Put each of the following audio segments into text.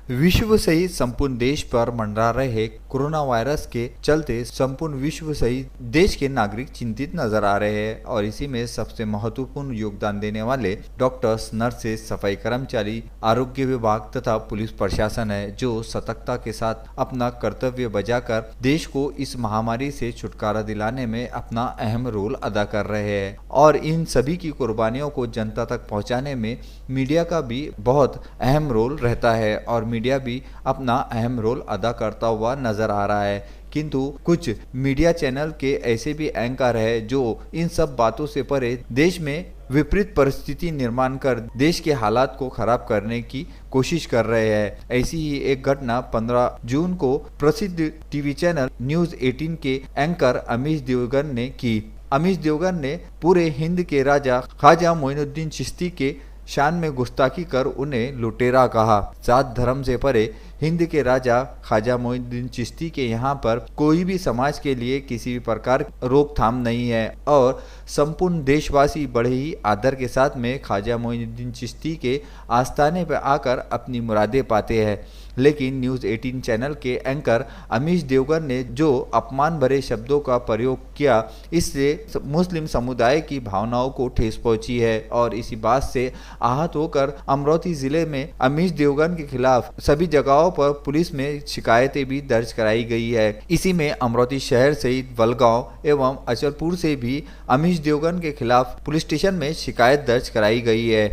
विश्व सहित संपूर्ण देश पर मंडरा रहे कोरोना वायरस के चलते संपूर्ण विश्व सहित देश के नागरिक चिंतित नजर आ रहे हैं और इसी में सबसे महत्वपूर्ण योगदान देने वाले डॉक्टर्स, नर्सेस, सफाई कर्मचारी, आरोग्य विभाग तथा पुलिस प्रशासन है, जो सतर्कता के साथ अपना कर्तव्य बजाकर देश को इस महामारी से छुटकारा दिलाने में अपना अहम रोल अदा कर रहे हैं। और इन सभी की कुर्बानियों को जनता तक पहुंचाने में मीडिया का भी बहुत अहम रोल रहता है और मीडिया भी अपना अहम रोल अदा करता हुआ नजर आ रहा है। किंतु कुछ मीडिया चैनल के ऐसे भी एंकर है जो इन सब बातों से परे देश में विपरीत परिस्थिति निर्माण कर देश के हालात को खराब करने की कोशिश कर रहे हैं। ऐसी ही एक घटना 15 जून को प्रसिद्ध टीवी चैनल न्यूज़ 18 के एंकर अमीश देवगन ने की। अमीश देवगन ने पूरे हिंद के राजा ख्वाजा मोइनुद्दीन चिश्ती के शान में गुस्ताखी कर उन्हें लुटेरा कहा। जात धर्म से परे हिंद के राजा ख्वाजा मोइनुद्दीन चिश्ती के यहाँ पर कोई भी समाज के लिए किसी भी प्रकार रोकथाम नहीं है और संपूर्ण देशवासी बड़े ही आदर के साथ में ख्वाजा मोइनुद्दीन चिश्ती के आस्थाने पर आकर अपनी मुरादें पाते हैं। लेकिन न्यूज़ 18 चैनल के एंकर अमीश देवगन ने जो अपमान भरे शब्दों का प्रयोग किया, इससे मुस्लिम समुदाय की भावनाओं को ठेस पहुंची है और इसी बात से आहत होकर अमरोती जिले में अमीश देवगन के खिलाफ सभी जगहों पर पुलिस में शिकायतें भी दर्ज कराई गई है। इसी में अमरोती शहर सहित वलगांव एवं अचलपुर से भी अमीश देवगन के खिलाफ पुलिस स्टेशन में शिकायत दर्ज कराई गई है।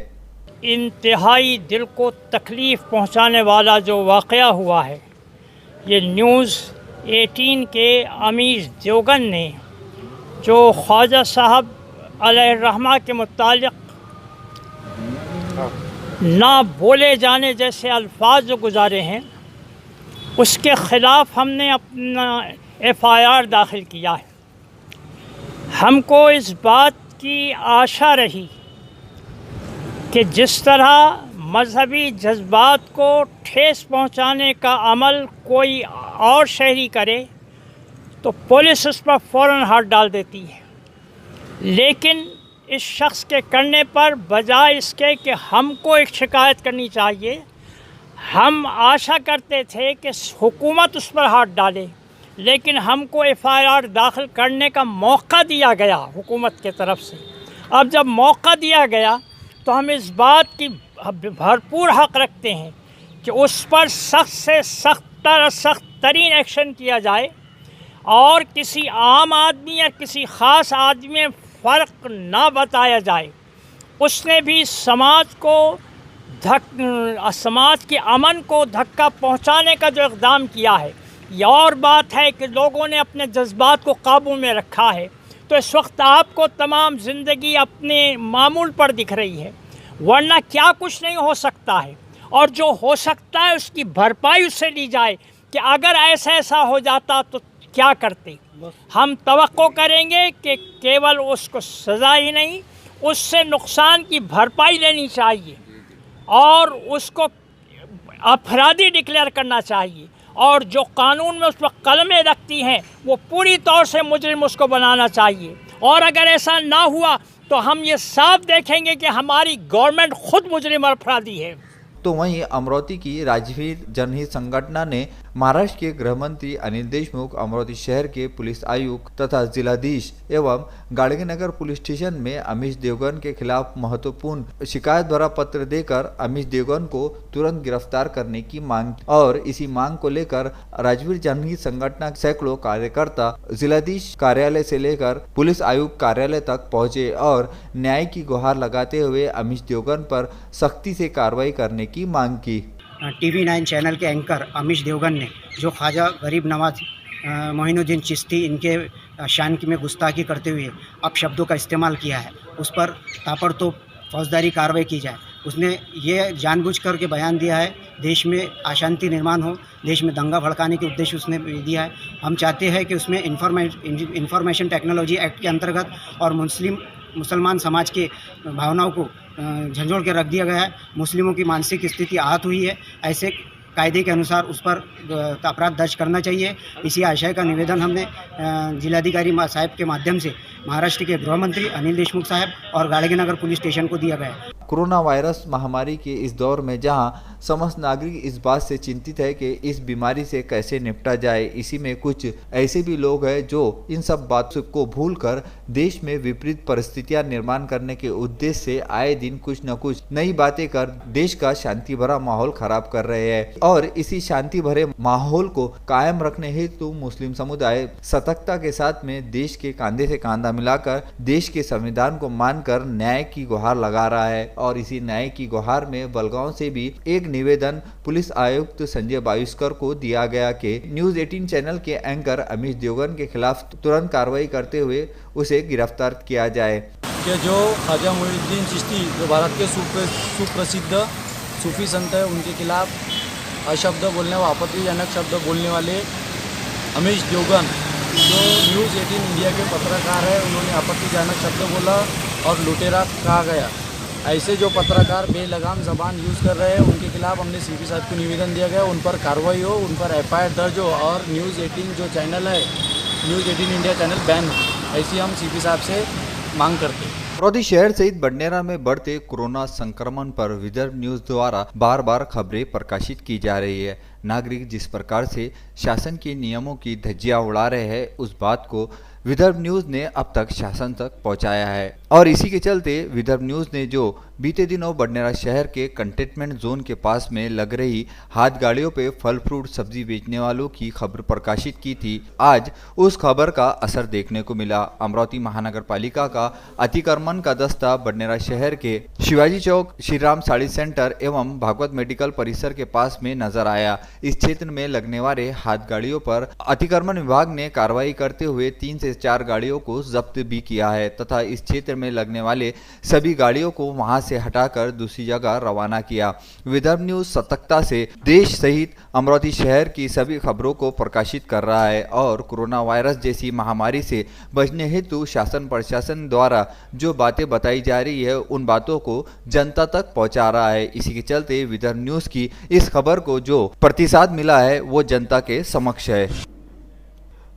इंतहाई दिल को तकलीफ़ पहुंचाने वाला जो वाक़या हुआ है, ये न्यूज़ 18 के अमीश देवगन ने जो ख्वाजा साहब अलैहिर्रहमा के मुतालिक ना बोले जाने जैसे अल्फाज जो गुजारे हैं, उसके ख़िलाफ़ हमने अपना FIR दाखिल किया है। हमको इस बात की आशा रही कि जिस तरह मजहबी जज्बात को ठेस पहुंचाने का अमल कोई और शहरी करे तो पुलिस उस पर फ़ौरन हाथ डाल देती है, लेकिन इस शख्स के करने पर बजाय इसके कि हमको एक शिकायत करनी चाहिए, हम आशा करते थे कि हुकूमत उस पर हाथ डाले, लेकिन हमको FIR दाखिल करने का मौका दिया गया हुकूमत के तरफ से। अब जब मौका दिया गया तो हम इस बात की भरपूर हक़ रखते हैं कि उस पर सख्त से सख्त तरीन एक्शन किया जाए और किसी आम आदमी या किसी ख़ास आदमी में फ़र्क ना बताया जाए। उसने भी समाज के अमन को धक्का पहुंचाने का जो इक़दाम किया है, ये और बात है कि लोगों ने अपने जज्बात को काबू में रखा है। तो इस वक्त आपको तमाम ज़िंदगी अपने मामूल पर दिख रही है, वरना क्या कुछ नहीं हो सकता है और जो हो सकता है उसकी भरपाई उससे ली जाए कि अगर ऐसा हो जाता तो क्या करते। हम तवक्को करेंगे कि केवल उसको सज़ा ही नहीं, उससे नुकसान की भरपाई लेनी चाहिए और उसको अपराधी डिक्लेयर करना चाहिए और जो कानून में उस पर कलमें रखती हैं वो पूरी तौर से मुजरिम उसको बनाना चाहिए। और अगर ऐसा ना हुआ तो हम ये साफ देखेंगे कि हमारी गवर्नमेंट खुद मुजरिम और अपराधी है। तो वहीं अमरोती की राजवीर जनहित संगठन ने महाराष्ट्र के गृह मंत्री अनिल देशमुख, अमरोती शहर के पुलिस आयुक्त तथा जिलाधीश एवं गाड़गीनगर पुलिस स्टेशन में अमीश देवगन के खिलाफ महत्वपूर्ण शिकायत भरा पत्र देकर अमीश देवगन को तुरंत गिरफ्तार करने की मांग और इसी मांग को लेकर राजवीर जनहित संगठन सैकड़ों कार्यकर्ता जिलाधीश कार्यालय से लेकर पुलिस आयुक्त कार्यालय तक पहुंचे और न्याय की गुहार लगाते हुए अमीश देवगन पर सख्ती से कार्रवाई करने की मांग की। TV9 चैनल के एंकर अमीश देवगन ने जो ख्वाजा गरीब नवाज मोइनुद्दीन चिश्ती इनके शान की में गुस्ताखी करते हुए अपशब्दों का इस्तेमाल किया है, उस पर ताबड़तोड़ फौजदारी कार्रवाई की जाए। उसने ये जानबूझकर के बयान दिया है, देश में अशांति निर्माण हो, देश में दंगा भड़काने के उद्देश्य उसने दिया है। हम चाहते हैं कि उसमें इंफॉर्मेशन टेक्नोलॉजी एक्ट के अंतर्गत और मुसलमान समाज के भावनाओं को झंझोड़ के रख दिया गया है। मुस्लिमों की मानसिक स्थिति आहत हुई है, ऐसे कायदे के अनुसार उस पर अपराध दर्ज करना चाहिए। इसी आशय का निवेदन हमने जिलाधिकारी साहब के माध्यम से महाराष्ट्र के गृह मंत्री अनिल देशमुख साहब और गाड़गीनगर पुलिस स्टेशन को दिया गया है। कोरोना वायरस महामारी के इस दौर में जहां समस्त नागरिक इस बात से चिंतित है कि इस बीमारी से कैसे निपटा जाए, इसी में कुछ ऐसे भी लोग हैं जो इन सब बातों को भूलकर देश में विपरीत परिस्थितियां निर्माण करने के उद्देश्य से आए दिन कुछ न कुछ नई बातें कर देश का शांति भरा माहौल खराब कर रहे हैं। और इसी शांति भरे माहौल को कायम रखने हेतु मुस्लिम समुदाय सतर्कता के साथ में देश के कंधे से कंधा मिलाकर देश के संविधान को मानकर न्याय की गुहार लगा रहा है। और इसी न्याय की गुहार में बलगांव से भी एक निवेदन पुलिस आयुक्त संजय बाविस्कर को दिया गया कि न्यूज 18 चैनल के एंकर अमीश देवगन के खिलाफ तुरंत कार्रवाई करते हुए उसे गिरफ्तार किया जाए। कि जो ख्वाजा मोइनुद्दीन चिश्ती जो भारत के सुप्रसिद्ध सूफी संत है, उनके खिलाफ अशब्द बोलने व आपत्तिजनक शब्द बोलने वाले अमीश देवगन जो न्यूज़ 18 इंडिया के पत्रकार है, उन्होंने आपत्तिजनक शब्द बोला और लुटेरा कहा गया। ऐसे जो पत्रकार बेलगाम ज़बान यूज़ कर रहे हैं, उनके खिलाफ हमने सीपी साहब को निवेदन दिया गया, उन पर कार्रवाई हो, उन पर FIR दर्ज हो और न्यूज़ 18 जो चैनल है, न्यूज़ 18 इंडिया चैनल बैन हो, ऐसी हम सीपी साहब से मांग करते हैं। अमरावती शहर सहित बडनेरा में बढ़ते कोरोना संक्रमण पर विदर्भ न्यूज द्वारा बार बार खबरें प्रकाशित की जा रही है। नागरिक जिस प्रकार से शासन के नियमों की धज्जियां उड़ा रहे हैं, उस बात को विदर्भ न्यूज ने अब तक शासन तक पहुंचाया है। और इसी के चलते विदर्भ न्यूज ने जो बीते दिनों बडनेरा शहर के कंटेनमेंट जोन के पास में लग रही हाथ गाड़ियों पे फल फ्रूट सब्जी बेचने वालों की खबर प्रकाशित की थी, आज उस खबर का असर देखने को मिला। अमरावती महानगर पालिका का अतिक्रमण का दस्ता बडनेरा शहर के शिवाजी चौक, श्री राम साड़ी सेंटर एवं भागवत मेडिकल परिसर के पास में नजर आया। इस क्षेत्र में लगने वाले हाथ गाड़ियों पर अतिक्रमण विभाग ने कार्रवाई करते हुए 3 से 4 गाड़ियों को जब्त भी किया है तथा इस क्षेत्र में लगने वाले सभी गाड़ियों को वहां से हटाकर दूसरी जगह रवाना किया। विदर्भ न्यूज सतर्कता से देश सहित अमरावती शहर की सभी खबरों को प्रकाशित कर रहा है और कोरोना वायरस जैसी महामारी से बचने हेतु शासन प्रशासन द्वारा जो बातें बताई जा रही है, उन बातों को जनता तक पहुंचा रहा है। इसी के चलते विदर्भ न्यूज की इस खबर को जो प्रतिसाद मिला है वो जनता के समक्ष है।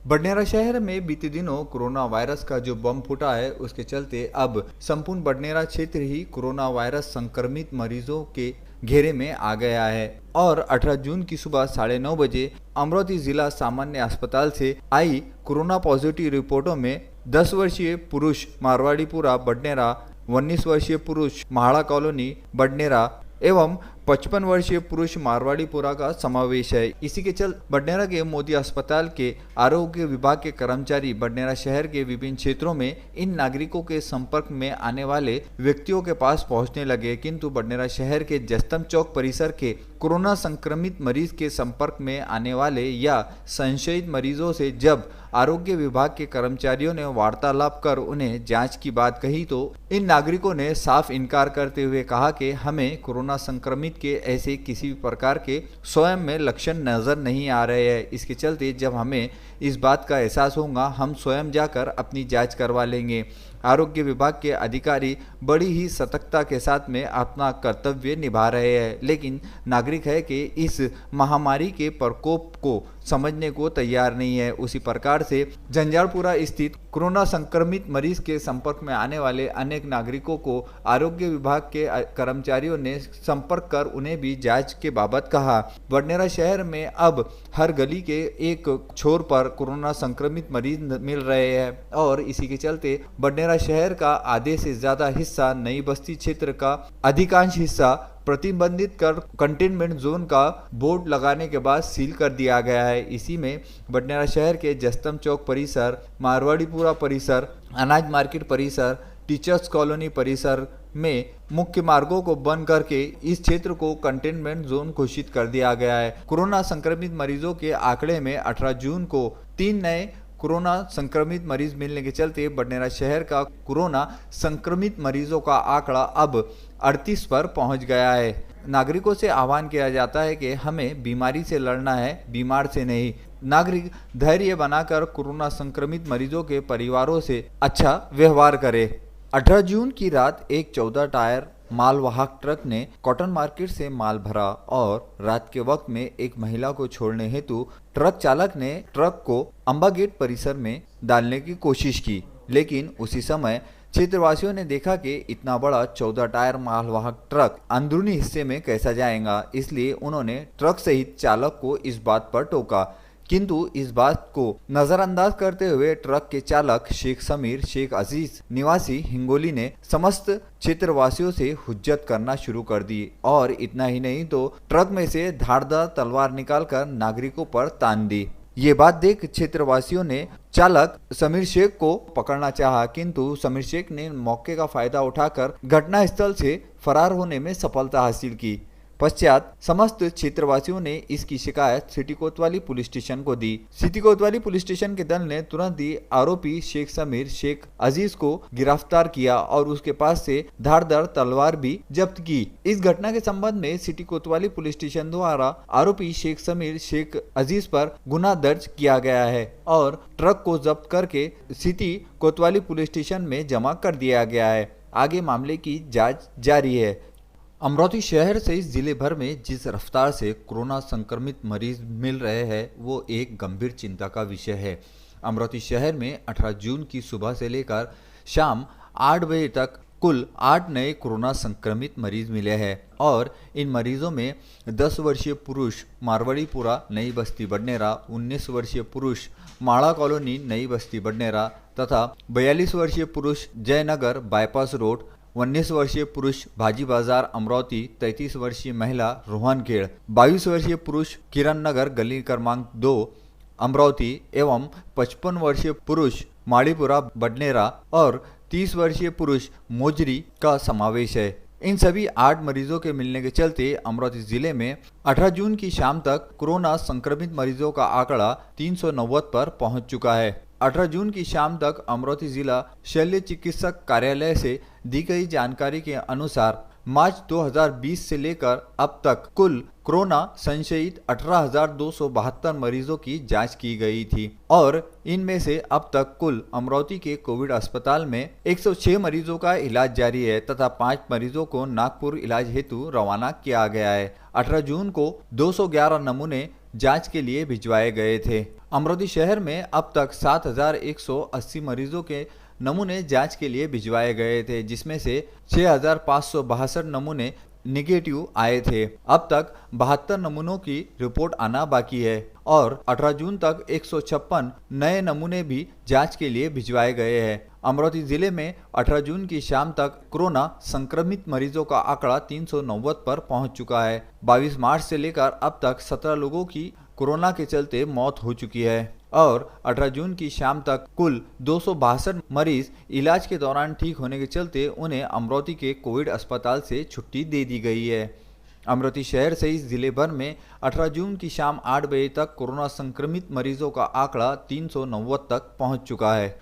बडनेरा शहर में बीते दिनों कोरोना वायरस का जो बम फूटा है, उसके चलते अब संपूर्ण बडनेरा क्षेत्र ही कोरोना वायरस संक्रमित मरीजों के घेरे में आ गया है। और 18 जून की सुबह 9:30 बजे अमरावती जिला सामान्य अस्पताल से आई कोरोना पॉजिटिव रिपोर्टों में 10 वर्षीय पुरुष मारवाड़ीपुरा बडनेरा, 19 वर्षीय पुरुष महाड़ा कॉलोनी बडनेरा एवं 55 वर्षीय पुरुष मारवाड़ीपुरा का समावेश है। इसी के चलते बडनेरा के मोदी अस्पताल के आरोग्य विभाग के कर्मचारी बडनेरा शहर के विभिन्न क्षेत्रों में इन नागरिकों के संपर्क में आने वाले व्यक्तियों के पास पहुंचने लगे, किंतु बडनेरा शहर के जस्तम चौक परिसर के कोरोना संक्रमित मरीज के संपर्क में आने वाले या संशयित मरीजों से जब आरोग्य विभाग के कर्मचारियों ने वार्तालाप कर उन्हें जांच की बात कही, तो इन नागरिकों ने साफ इनकार करते हुए कहा कि हमें कोरोना संक्रमित के ऐसे किसी भी प्रकार के स्वयं में लक्षण नजर नहीं आ रहे हैं। इसके चलते जब हमें इस बात का एहसास होगा, हम स्वयं जाकर अपनी जांच करवा लेंगे। आरोग्य विभाग के अधिकारी बड़ी ही सतर्कता के साथ में अपना कर्तव्य निभा रहे हैं, लेकिन नागरिक है कि इस महामारी के प्रकोप को समझने को तैयार नहीं है। उसी प्रकार से झंझारपुरा स्थित कोरोना संक्रमित मरीज के संपर्क में आने वाले अनेक नागरिकों को आरोग्य विभाग के कर्मचारियों ने संपर्क कर उन्हें भी जांच के बाबत कहा। बडनेरा शहर में अब हर गली के एक छोर पर कोरोना संक्रमित मरीज मिल रहे हैं और इसी के चलते बडनेरा शहर का आधे से ज्यादा हिस्सा, नई बस्ती क्षेत्र का अधिकांश हिस्सा प्रतिबंधित कर कंटेनमेंट जोन का बोर्ड लगाने के बाद सील कर दिया गया है। इसी में बडनेरा शहर के जस्तम चौक परिसर, मारवाड़ीपुरा परिसर, अनाज मार्केट परिसर, टीचर्स कॉलोनी परिसर में मुख्य मार्गों को बंद करके इस क्षेत्र को कंटेनमेंट जोन घोषित कर दिया गया है। कोरोना संक्रमित मरीजों के आंकड़े में 18 जून को 3 नए कोरोना संक्रमित मरीज मिलने के चलते बडनेरा शहर का कोरोना संक्रमित मरीजों का आंकड़ा अब 38 पर पहुंच गया है। नागरिकों से आह्वान किया जाता है कि हमें बीमारी से लड़ना है, बीमार से नहीं। नागरिक धैर्य बनाकर कोरोना संक्रमित मरीजों के परिवारों से अच्छा व्यवहार करे। 18 जून की रात एक 14 टायर मालवाहक ट्रक ने कॉटन मार्केट से माल भरा और रात के वक्त में एक महिला को छोड़ने हेतु ट्रक चालक ने ट्रक को अंबा गेट परिसर में डालने की कोशिश की, लेकिन उसी समय क्षेत्रवासियों ने देखा कि इतना बड़ा 14 टायर मालवाहक ट्रक अंदरूनी हिस्से में कैसा जाएगा, इसलिए उन्होंने ट्रक सहित चालक को इस बात पर टोका, किंतु इस बात को नजरअंदाज करते हुए ट्रक के चालक शेख समीर शेख अजीज निवासी हिंगोली ने समस्त क्षेत्रवासियों से हुज्जत करना शुरू कर दी और इतना ही नहीं तो ट्रक में से धारदार तलवार निकालकर नागरिकों पर तान दी। ये बात देख क्षेत्रवासियों ने चालक समीर शेख को पकड़ना चाहा, किंतु समीर शेख ने मौके का फायदा उठाकर घटनास्थल से फरार होने में सफलता हासिल की। पश्चात समस्त क्षेत्रवासियों ने इसकी शिकायत सिटी कोतवाली पुलिस स्टेशन को दी। सिटी कोतवाली पुलिस स्टेशन के दल ने तुरंत ही आरोपी शेख समीर शेख अजीज को गिरफ्तार किया और उसके पास से धारदार तलवार भी जब्त की। इस घटना के संबंध में सिटी कोतवाली पुलिस स्टेशन द्वारा आरोपी शेख समीर शेख अजीज पर गुना दर्ज किया गया है और ट्रक को जब्त करके सिटी कोतवाली पुलिस स्टेशन में जमा कर दिया गया है। आगे मामले की जाँच जारी है। अमरावती शहर से जिले भर में जिस रफ्तार से कोरोना संक्रमित मरीज मिल रहे हैं वो एक गंभीर चिंता का विषय है। अमरावती शहर में 18 जून की सुबह से लेकर शाम 8 बजे तक कुल 8 नए कोरोना संक्रमित मरीज मिले हैं और इन मरीजों में 10 वर्षीय पुरुष मारवाड़ीपुरा नई बस्ती बडनेरा, 19 वर्षीय पुरुष माड़ा कॉलोनी नई बस्ती बडनेरा तथा 42 वर्षीय पुरुष जयनगर बाईपास रोड, 19 वर्षीय पुरुष भाजी बाजार अमरावती, 33 वर्षीय महिला रोहनखेड़, 22 वर्षीय पुरुष किरण नगर गली क्रमांक 2 अमरावती एवं 55 वर्षीय पुरुष माड़ीपुरा बडनेरा और 30 वर्षीय पुरुष मोजरी का समावेश है। इन सभी 8 मरीजों के मिलने के चलते अमरावती जिले में 18 जून की शाम तक कोरोना संक्रमित मरीजों का आंकड़ा 390 पर पहुंच चुका है। 18 जून की शाम तक अमरावती जिला शल्य चिकित्सक कार्यालय से दी गई जानकारी के अनुसार मार्च 2020 से लेकर अब तक कुल कोरोना संशयित 18,272 मरीजों की जांच की गई थी और इनमें से अब तक कुल अमरावती के कोविड अस्पताल में 106 मरीजों का इलाज जारी है तथा 5 मरीजों को नागपुर इलाज हेतु रवाना किया गया है। 18 जून को 211 नमूने जांच के लिए भिजवाए गए थे। अमरावती शहर में अब तक 7,180 मरीजों के नमूने जांच के लिए भिजवाए गए थे, जिसमें से 6,562 नमूने निगेटिव आए थे। अब तक 72 नमूनों की रिपोर्ट आना बाकी है और 18 जून तक 156 नए नमूने भी जांच के लिए भिजवाए गए हैं। अमरावती जिले में 18 जून की शाम तक कोरोना संक्रमित मरीजों का आंकड़ा 390 पर पहुंच चुका है। 22 मार्च से लेकर अब तक 17 लोगों की कोरोना के चलते मौत हो चुकी है और 18 जून की शाम तक कुल 262 मरीज इलाज के दौरान ठीक होने के चलते उन्हें अमरावती के कोविड अस्पताल से छुट्टी दे दी गई है। अमरावती शहर सहित जिले भर में 18 जून की शाम 8 बजे तक कोरोना संक्रमित मरीजों का आंकड़ा 390 तक पहुंच चुका है।